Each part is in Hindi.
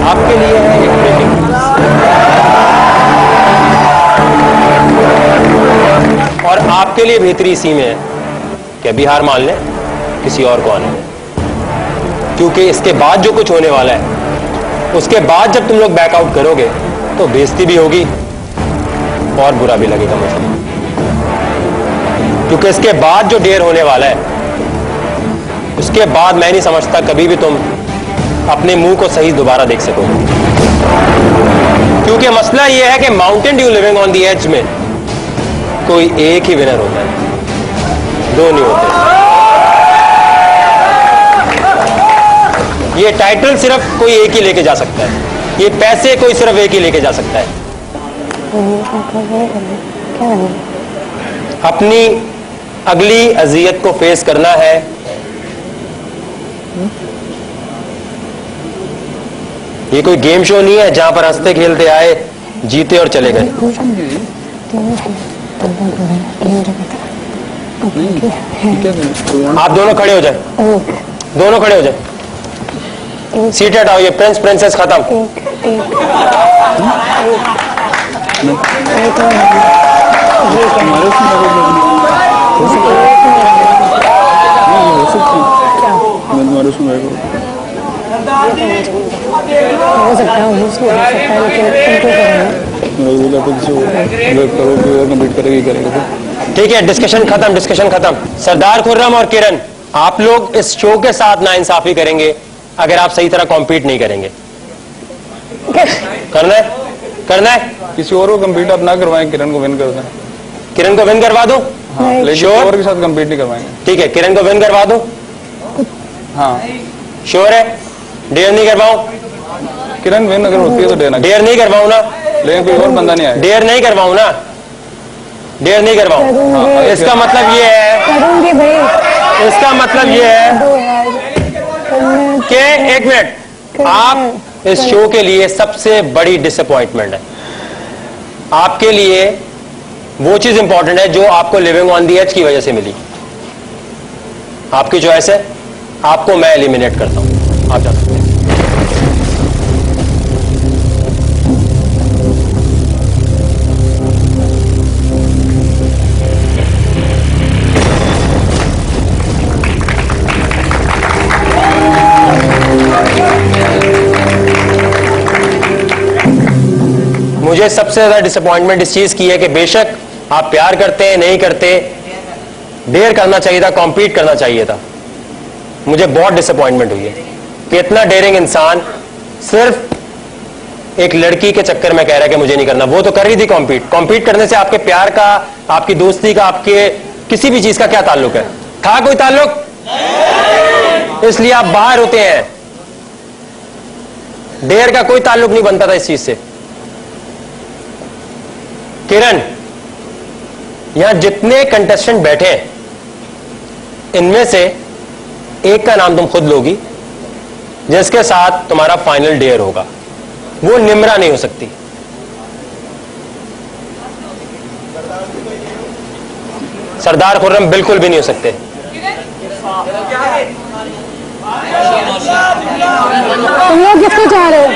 आपके लिए है एक ब्रेकिंग न्यूज, और आपके लिए बेहतरी इसी में है कि अभी हार मान लें, किसी और को आने दें, क्योंकि इसके बाद जो कुछ होने वाला है, उसके बाद जब तुम लोग बैकआउट करोगे तो बेइज्जती भी होगी और बुरा भी लगेगा मुझे, क्योंकि इसके बाद जो डेयर होने वाला है, उसके बाद मैं नहीं समझता कभी भी तुम अपने मुंह को सही दोबारा देख सकोगे। क्योंकि मसला यह है कि Mountain Dew living on the edge में कोई एक ही विनर होता है, दो नहीं होते। ये टाइटल सिर्फ कोई एक ही लेके जा सकता है, ये पैसे कोई सिर्फ एक ही लेके जा सकता है। अपनी अगली अजियत को फेस करना है। ये कोई गेम शो नहीं है जहां पर हंसते खेलते आए, जीते और चले गए। आप दोनों खड़े हो जाए, दोनों खड़े हो जाए, सीटेड आओ। ये प्रिंस प्रिंसेस खत्म। हो सकता है, ठीक है, डिस्कशन खत्म, डिस्कशन खत्म। सरदार खुर्रम और किरण, आप लोग इस शो के साथ नाइंसाफी करेंगे अगर आप सही तरह कॉम्पीट नहीं करेंगे। करना है, करना है। किसी और को कम्पीट आप ना करवाएं, किरण को विन कर दें। किरण को विन करवा दो। हाँ, लेकिन और के साथ कम्पीट नहीं करवाएंगे। ठीक है, किरण को विन करवा दो। हाँ, श्योर है? डेयर नहीं करवाऊं? किरण विन अगर होती है तो देना। डेयर नहीं करवाऊं ना, लेकिन कोई और बंदा नहीं आया। डेयर नहीं करवाऊं ना, डेयर नहीं करवाऊं। इसका मतलब ये है, इसका मतलब ये है कि एक मिनट, आप इस शो के लिए सबसे बड़ी डिसअपॉइंटमेंट है। आपके लिए वो चीज इंपॉर्टेंट है जो आपको लिविंग ऑन दी एज की वजह से मिली। आपकी चॉइस है, आपको मैं एलिमिनेट करता हूं, आप जा सकते हैं। मुझे सबसे ज्यादा डिसअपॉइंटमेंट इस चीज की है कि बेशक आप प्यार करते हैं, नहीं करते, डेयर करना चाहिए था, कॉम्पीट करना चाहिए था। मुझे बहुत डिसअपॉइंटमेंट हुई है कि इतना डेयरिंग इंसान सिर्फ एक लड़की के चक्कर में कह रहा है कि मुझे नहीं करना। वो तो कर रही थी कॉम्पीट। कॉम्पीट करने से आपके प्यार का, आपकी दोस्ती का, आपके किसी भी चीज का क्या ताल्लुक है? था कोई ताल्लुक? इसलिए आप बाहर होते हैं। डेयर का कोई ताल्लुक नहीं बनता था इस चीज से। किरण, यहां जितने कंटेस्टेंट बैठे हैं, इनमें से एक का नाम तुम खुद लोगी जिसके साथ तुम्हारा फाइनल डेयर होगा। वो निम्रा नहीं हो सकती। सरदार खुर्रम बिल्कुल भी नहीं हो सकते। तुम लोग किसको चाह रहे हो?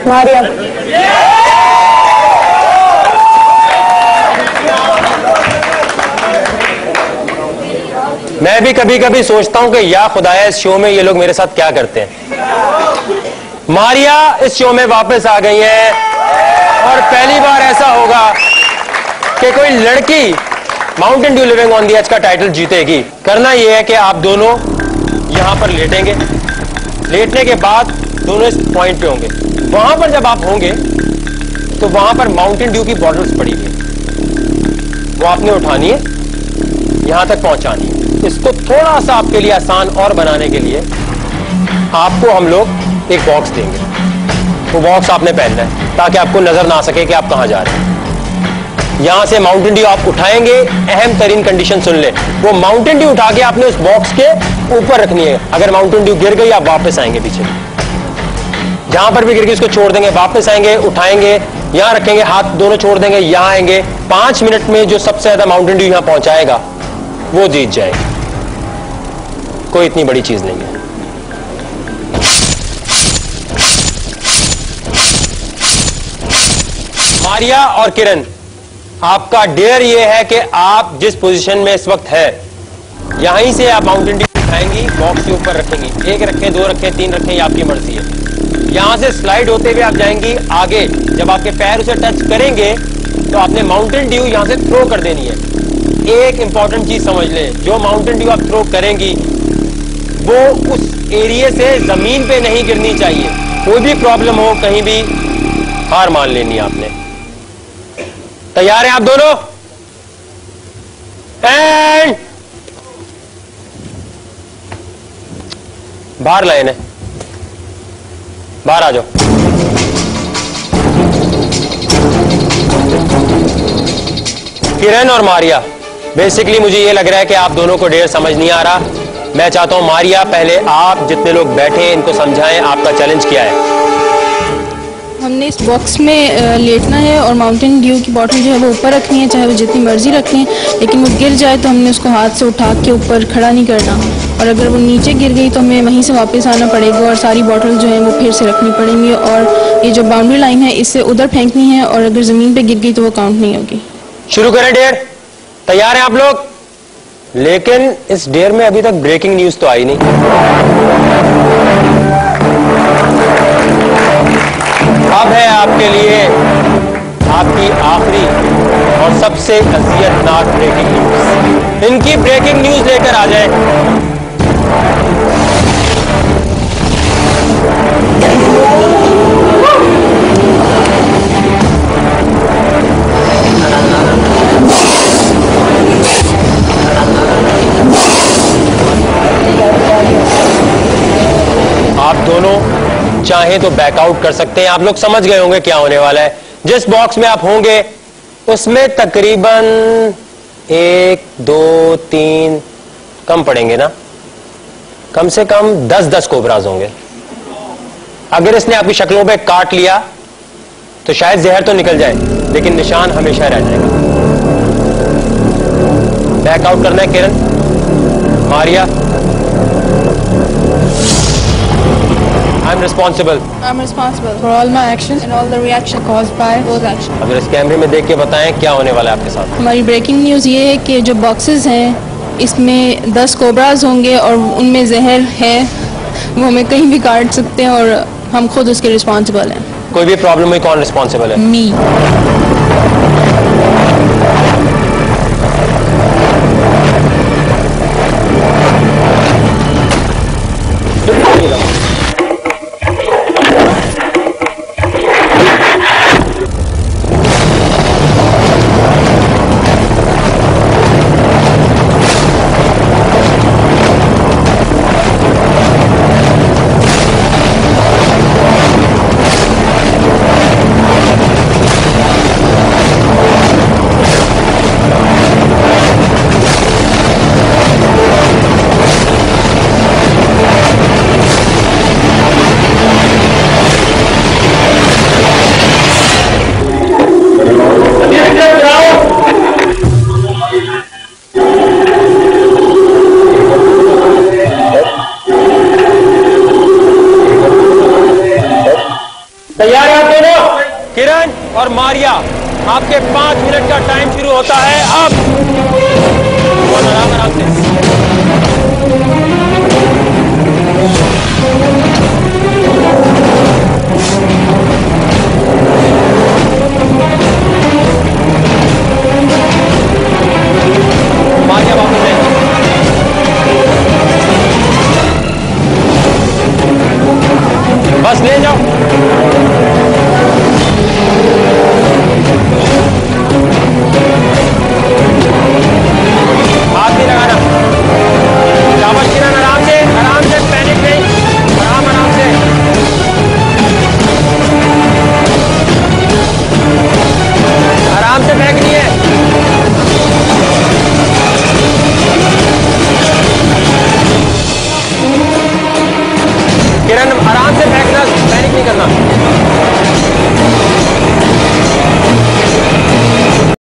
मारिया। मैं भी कभी कभी सोचता हूं कि या खुदाया इस शो में ये लोग मेरे साथ क्या करते हैं। मारिया इस शो में वापस आ गई है और पहली बार ऐसा होगा कि कोई लड़की Mountain Dew living on the edge का टाइटल जीतेगी। करना यह है कि आप दोनों यहां पर लेटेंगे, लेटने के बाद दोनों इस पॉइंट पे होंगे। वहां पर जब आप होंगे तो वहां पर माउंटेन ड्यू की बॉटल्स पड़ी है, वो आपने उठानी है, यहां तक पहुंचानी है। इसको थोड़ा सा आपके लिए आसान और बनाने के लिए आपको हम लोग एक बॉक्स देंगे। वो बॉक्स आपने पहनना है ताकि आपको नजर ना आ सके कि आप कहां जा रहे हैं। यहां से माउंटेन ड्यू आप उठाएंगे। अहम तरीन कंडीशन सुन ले, वो माउंटेन ड्यू उठा के आपने उस बॉक्स के ऊपर रखनी है। अगर माउंटेन ड्यू गिर गई आप वापस आएंगे पीछे, जहां पर भी गिर गई उसको छोड़ देंगे, वापस आएंगे, उठाएंगे, यहां रखेंगे, हाथ दोनों छोड़ देंगे, यहां आएंगे। 5 मिनट में जो सबसे ज्यादा माउंटेन ड्यू यहां पहुंचाएगा वो जीत जाएगा। कोई इतनी बड़ी चीज नहीं है। मारिया और किरण, आपका डेयर यह है कि आप जिस पोजीशन में इस वक्त है यहीं से आप माउंटेन ड्यू उठाएंगी, बॉक्स के ऊपर रखेंगी। 1 रखें, 2 रखें, 3 रखें, ये आपकी मर्जी है। यहां से स्लाइड होते हुए आप जाएंगी आगे। जब आपके पैर उसे टच करेंगे तो आपने माउंटेन ड्यू यहां से थ्रो कर देनी है। एक इंपॉर्टेंट चीज समझ लें, जो माउंटेन ड्यू आप थ्रो करेंगी वो उस एरिया से जमीन पे नहीं गिरनी चाहिए। कोई भी प्रॉब्लम हो कहीं भी, हार मान लेनी आपने। तैयार हैं आप दोनों? एंड बाहर लाए ने, बाहर आ जाओ। किरण और मारिया, बेसिकली मुझे ये लग रहा है कि आप दोनों को डेयर समझ नहीं आ रहा। मैं चाहता हूं मारिया, पहले आप जितने लोग बैठे हैं इनको समझाएं आपका चैलेंज क्या है। हमने इस बॉक्स में लेटना है और माउंटेन ड्यू की बॉटल जो है वो ऊपर रखनी है, चाहे वो जितनी मर्जी रखनी है, लेकिन वो गिर जाए तो हमने उसको हाथ से उठा के ऊपर खड़ा नहीं करना, और अगर वो नीचे गिर गई तो हमें वहीं से वापस आना पड़ेगा और सारी बॉटल जो है वो फिर से रखनी पड़ेंगी, और ये जो बाउंड्री लाइन है इससे उधर फेंकनी है, और अगर ज़मीन पे गिर गई तो वो काउंट नहीं होगी। शुरू करें डेयर। तैयार हैं आप लोग? लेकिन इस डेयर में अभी तक ब्रेकिंग न्यूज तो आई नहीं। अब है आपके लिए आपकी आखिरी और सबसे अजियतनाक ब्रेकिंग न्यूज। इनकी ब्रेकिंग न्यूज लेकर आ जाए। आप दोनों चाहें तो बैकआउट कर सकते हैं। आप लोग समझ गए होंगे क्या होने वाला है। जिस बॉक्स में आप होंगे उसमें तकरीबन 1, 2, 3 कम पड़ेंगे ना, कम से कम 10-10 कोबराज होंगे। अगर इसने आपकी शक्लों पे काट लिया तो शायद जहर तो निकल जाए, लेकिन निशान हमेशा रह जाएगा। बैकआउट करना है किरण, Maria. I'm responsible for all my actions and all the reaction caused by those actions. अगर इस कैमरे में देख के बताएं क्या होने वाला है आपके साथ। हमारी ब्रेकिंग न्यूज़ ये है कि जो बॉक्सेस हैं इसमें 10 कोबराज होंगे और उनमें जहर है, वो हमें कहीं भी काट सकते हैं और हम खुद उसके रिस्पॉन्सिबल हैं। कोई भी प्रॉब्लम हुई कौन रिस्पॉन्सिबल है? मी। तैयार हैं आप दोनों? किरण और मारिया, आपके 5 मिनट का टाइम शुरू होता है अब। आराम से